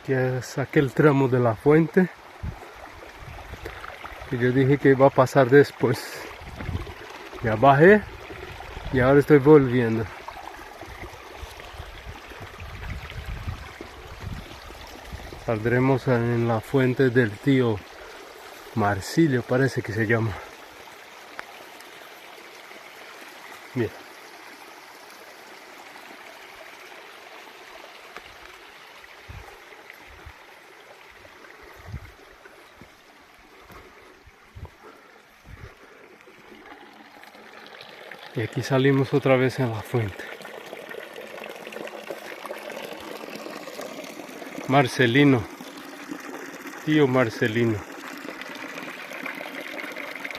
Que es aquel tramo de la fuente que yo dije que iba a pasar después. Ya bajé y ahora estoy volviendo. Saldremos en la fuente del tío Marsilio, parece que se llama. Mira. Y aquí salimos otra vez en la fuente. Marcelino, tío Marcelino.